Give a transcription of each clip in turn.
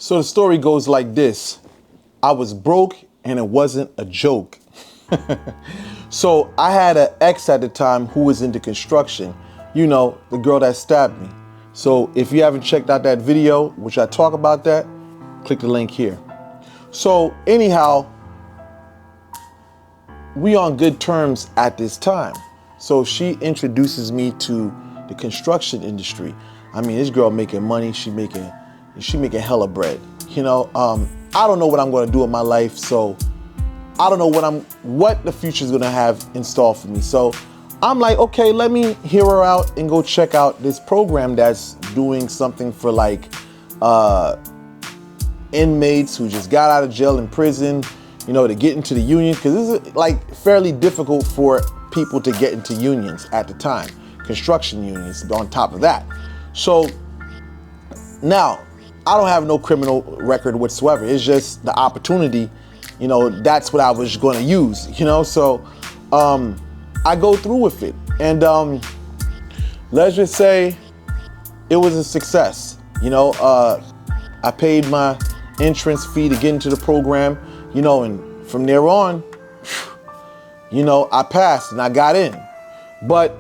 So the story goes like this. I was broke and it wasn't a joke. So I had an ex at the time who was into construction. You know, the girl that stabbed me. So if you haven't checked out that video, which I talk about that, click the link here. So anyhow, we on good terms at this time. So she introduces me to the construction industry. I mean, this girl making money, she making hella bread. You know, I don't know what I'm gonna do in my life, so I don't know what the future is gonna have in store for me. So I'm like, okay, let me hear her out and go check out this program that's doing something for like inmates who just got out of jail and prison, you know, to get into the union, because this is like fairly difficult for people to get into unions at the time, construction unions on top of that. So now I don't have no criminal record whatsoever. It's just the opportunity, you know, that's what I was going to use, you know. So I go through with it, and let's just say it was a success. You know, I paid my entrance fee to get into the program, you know, and from there on, you know, I passed and I got in. But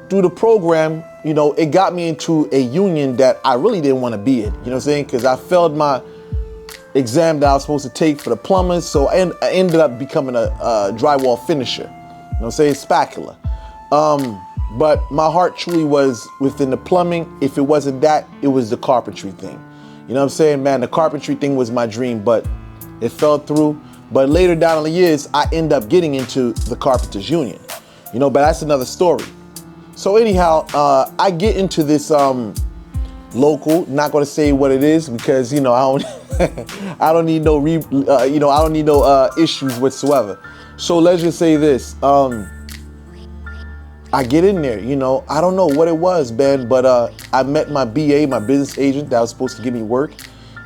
through the program, you know, it got me into a union that I really didn't want to be in, you know what I'm saying? Because I failed my exam that I was supposed to take for the plumbers, so I ended up becoming a drywall finisher, you know what I'm saying, spatula. But my heart truly was within the plumbing. If it wasn't that, it was the carpentry thing. You know what I'm saying, man? The carpentry thing was my dream, but it fell through. But later down in the years, I end up getting into the Carpenters Union, you know, but that's another story. So anyhow, I get into this local, not gonna say what it is because, you know, I don't need no, I don't need no issues whatsoever. So let's just say this, I get in there, you know, I don't know what it was, man, but I met my BA, my business agent that was supposed to give me work.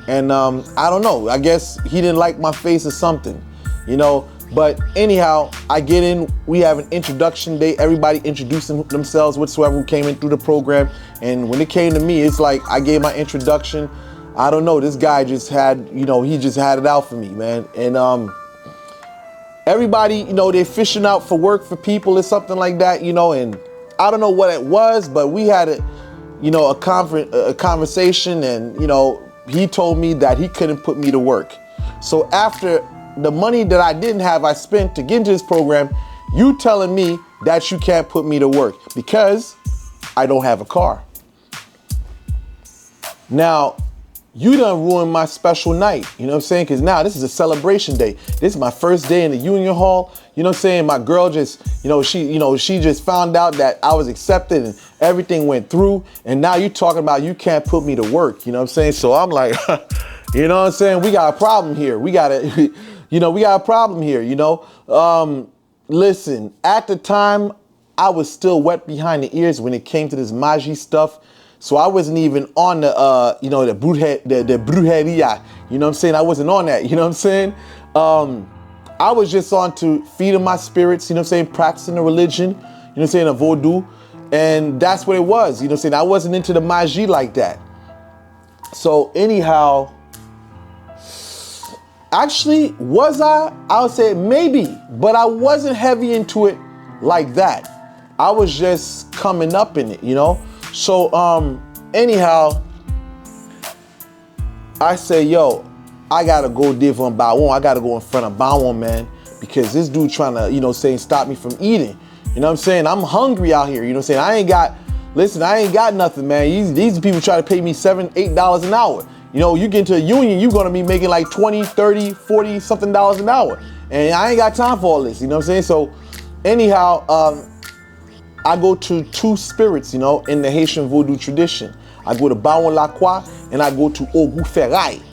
And I don't know, I guess he didn't like my face or something, you know. But anyhow, I get in, we have an introduction day, everybody introducing themselves whatsoever who came in through the program. And when it came to me, it's like I gave my introduction. I don't know, this guy just had, you know, he just had it out for me, man. And everybody, you know, they're fishing out for work for people or something like that, you know, and I don't know what it was, but we had a, you know, a conversation, and, you know, he told me that he couldn't put me to work. So after the money that I didn't have, I spent to get into this program, you telling me that you can't put me to work because I don't have a car. Now, you done ruined my special night, you know what I'm saying? Because now this is a celebration day. This is my first day in the union hall. You know what I'm saying? My girl just, you know, she just found out that I was accepted and everything went through. And now you talking about you can't put me to work, you know what I'm saying? So I'm like, you know what I'm saying? We got a problem here. We got a problem here, you know? Listen, at the time, I was still wet behind the ears when it came to this Magi stuff. So I wasn't even on the, you know, the brujeria, you know what I'm saying? I wasn't on that, you know what I'm saying? I was just on to feeding my spirits, you know what I'm saying? Practicing the religion, you know what I'm saying? A Voodoo. And that's what it was, you know what I'm saying? I wasn't into the Magi like that. So anyhow, actually, was I? I would say maybe, but I wasn't heavy into it like that. I was just coming up in it, you know? So anyhow, I say, yo, I gotta go div on Bawon. I gotta go in front of Bawon, man, because this dude trying to, you know, saying stop me from eating. You know what I'm saying? I'm hungry out here. You know what I'm saying? I ain't got nothing, man. These people try to pay me $7, $8 an hour. You know, you get into a union, you're gonna be making like 20, 30, 40 something dollars an hour. And I ain't got time for all this, you know what I'm saying? So anyhow, I go to two spirits, you know, in the Haitian Vodou tradition. I go to Bawon Lacroix and I go to Ogu Ferraille.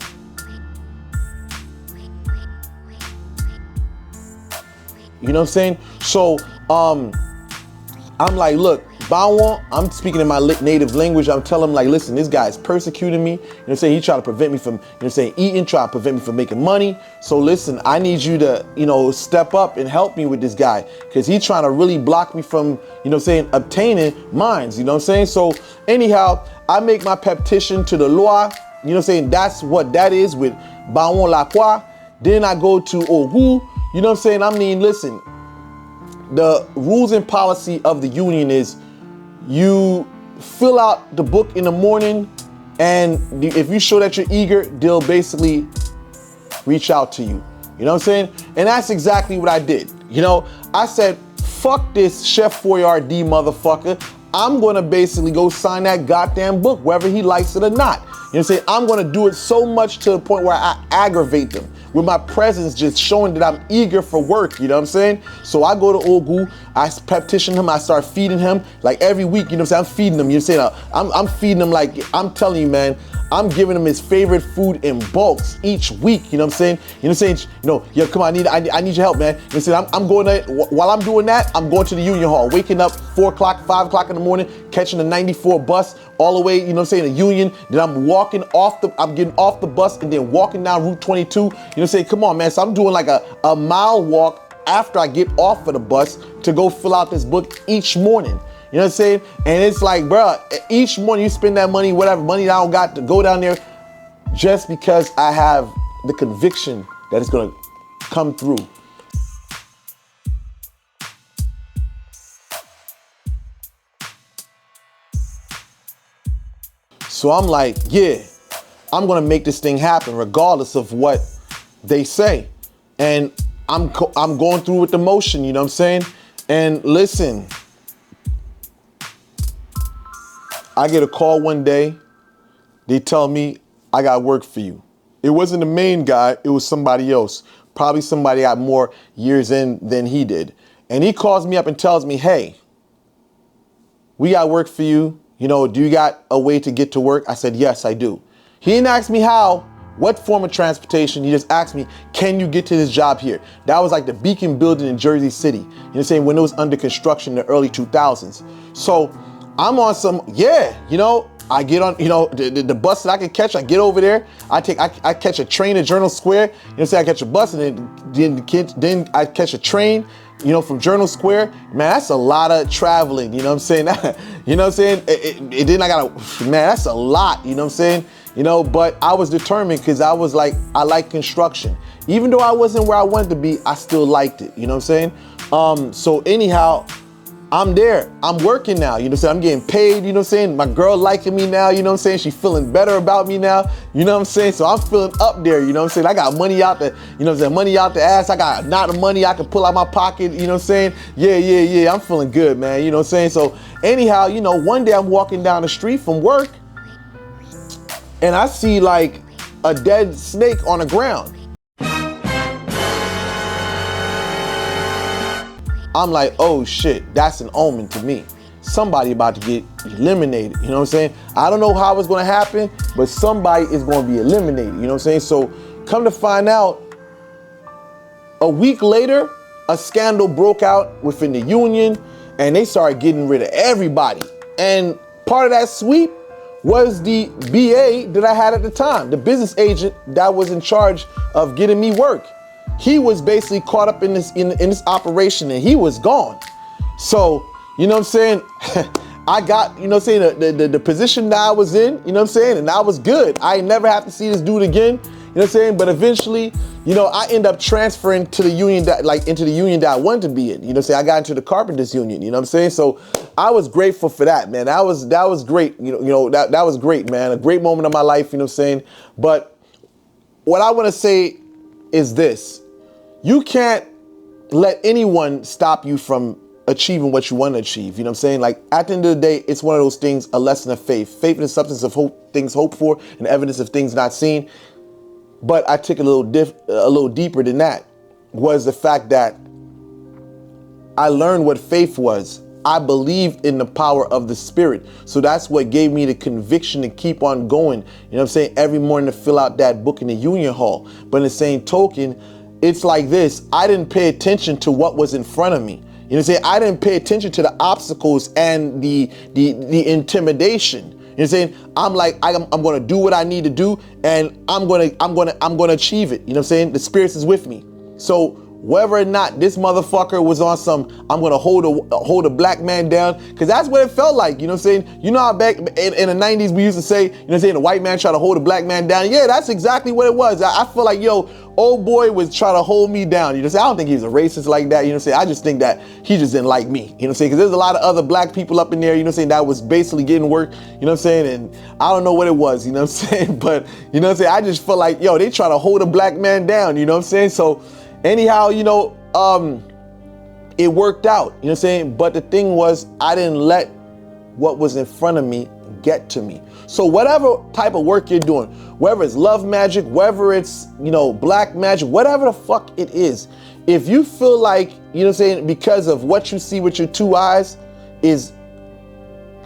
You know what I'm saying? So I'm like, look, Bawon, I'm speaking in my native language. I'm telling him, like, listen, this guy is persecuting me. You know what I'm saying? He trying to prevent me from, you know what I'm saying, eating, trying to prevent me from making money. So listen, I need you to, you know, step up and help me with this guy, because he's trying to really block me from, you know what I'm saying, obtaining mines, you know what I'm saying? So anyhow, I make my petition to the law, You know what I'm saying? That's what that is with Baon Lacroix. Then I go to Ogu. You know what I'm saying? I mean, listen, the rules and policy of the union is you fill out the book in the morning, and if you show that you're eager, they'll basically reach out to you. You know what I'm saying? And that's exactly what I did. You know, I said, fuck this Chef Boyardee motherfucker. I'm gonna basically go sign that goddamn book, whether he likes it or not. You know what I'm saying? I'm gonna do it so much to the point where I aggravate them with my presence, just showing that I'm eager for work, you know what I'm saying? So I go to Ogu, I petition him, I start feeding him like every week, you know what I'm saying? I'm feeding him, you know what I'm saying? I'm feeding him like, I'm telling you, man, I'm giving him his favorite food in bulks each week, you know what I'm saying? You know what I'm saying? No, yo, come on, I need your help, man. You know what I'm saying? I'm going there, while I'm doing that, I'm going to the union hall, waking up 4 o'clock, 5 o'clock in the morning, catching the 94 bus all the way, you know what I'm saying, the union. Then I'm getting off the bus and then walking down Route 22. You know what I'm saying? Come on, man. So I'm doing like a mile walk after I get off of the bus to go fill out this book each morning. You know what I'm saying? And it's like, bro, each morning you spend that money, whatever money I don't got to go down there, just because I have the conviction that it's gonna come through. So I'm like, yeah, I'm gonna make this thing happen regardless of what they say. And I'm going through with the motion, you know what I'm saying? And listen, I get a call one day, they tell me, I got work for you. It wasn't the main guy, it was somebody else. Probably somebody got more years in than he did. And he calls me up and tells me, hey, we got work for you. You know, do you got a way to get to work? I said, yes, I do. He didn't ask me how, what form of transportation. He just asked me, can you get to this job here? That was like the Beacon building in Jersey City. You know what I'm saying? When it was under construction in the early 2000s. So I'm on some, yeah, you know, I get on, you know, the bus that I can catch, I get over there. I catch a train at Journal Square. You know what I'm saying? I catch a bus and then I catch a train, you know, from Journal Square. Man, that's a lot of traveling, you know what I'm saying? You know what I'm saying? Then I gotta, man, that's a lot, you know what I'm saying? You know, but I was determined because I was like, I like construction. Even though I wasn't where I wanted to be, I still liked it, you know what I'm saying? So anyhow, I'm there, I'm working now, you know what I'm saying? I'm getting paid, you know what I'm saying? My girl liking me now, you know what I'm saying? She feeling better about me now, you know what I'm saying? So I'm feeling up there, you know what I'm saying? I got money out the, you know what I'm saying? Money out the ass, I got a lot of money I can pull out my pocket, you know what I'm saying? Yeah, I'm feeling good, man, you know what I'm saying? So anyhow, you know, one day I'm walking down the street from work and I see like a dead snake on the ground. I'm like, oh shit, that's an omen to me. Somebody about to get eliminated, you know what I'm saying? I don't know how it's gonna happen, but somebody is gonna be eliminated, you know what I'm saying? So come to find out, a week later, a scandal broke out within the union and they started getting rid of everybody. And part of that sweep was the BA that I had at the time, the business agent that was in charge of getting me work. He was basically caught up in this operation and he was gone. So, you know what I'm saying? I got, you know what I'm saying, the position that I was in, you know what I'm saying? And I was good. I never have to see this dude again, you know what I'm saying? But eventually, you know, I end up transferring to the union that, like into the union that I wanted to be in, you know what I'm saying? I got into the carpenters union, you know what I'm saying? So I was grateful for that, man. That was great, that was great, man. A great moment of my life, you know what I'm saying? But what I want to say is this. You can't let anyone stop you from achieving what you want to achieve. You know what I'm saying? Like at the end of the day, it's one of those things, a lesson of faith. Faith in the substance of hope, things hoped for, and evidence of things not seen. But I took a little deeper than that, was the fact that I learned what faith was. I believed in the power of the spirit. So that's what gave me the conviction to keep on going. You know what I'm saying? Every morning to fill out that book in the union hall. But in the same token, it's like this. I didn't pay attention to what was in front of me. You know what I'm saying? I didn't pay attention to the obstacles and the intimidation. You know what I'm saying? I'm like, I'm going to do what I need to do, and I'm going to achieve it. You know what I'm saying? The spirits is with me. So whether or not this motherfucker was on some, I'm gonna hold a black man down, because that's what it felt like, you know what I'm saying? You know how back in the 90s we used to say, you know what I'm saying, the white man try to hold a black man down? Yeah, that's exactly what it was. I feel like, yo, old boy was trying to hold me down. You know what I'm saying? I don't think he was a racist like that, you know what I'm saying? I just think that he just didn't like me, you know what I'm saying? Because there's a lot of other black people up in there, you know what I'm saying, that was basically getting work, you know what I'm saying? And I don't know what it was, you know what I'm saying? But, you know what I'm saying, I just feel like, yo, they try to hold a black man down, you know what I'm saying? So anyhow, you know, it worked out, you know what I'm saying? But the thing was, I didn't let what was in front of me get to me. So whatever type of work you're doing, whether it's love magic, whether it's, you know, black magic, whatever the fuck it is, if you feel like, you know what I'm saying, because of what you see with your two eyes is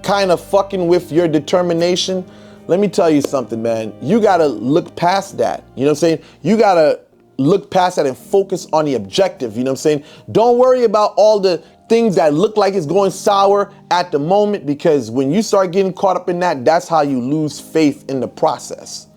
kind of fucking with your determination, let me tell you something, man. You gotta look past that, you know what I'm saying? You gotta look past that and focus on the objective, you know what I'm saying? Don't worry about all the things that look like it's going sour at the moment, because when you start getting caught up in that, that's how you lose faith in the process.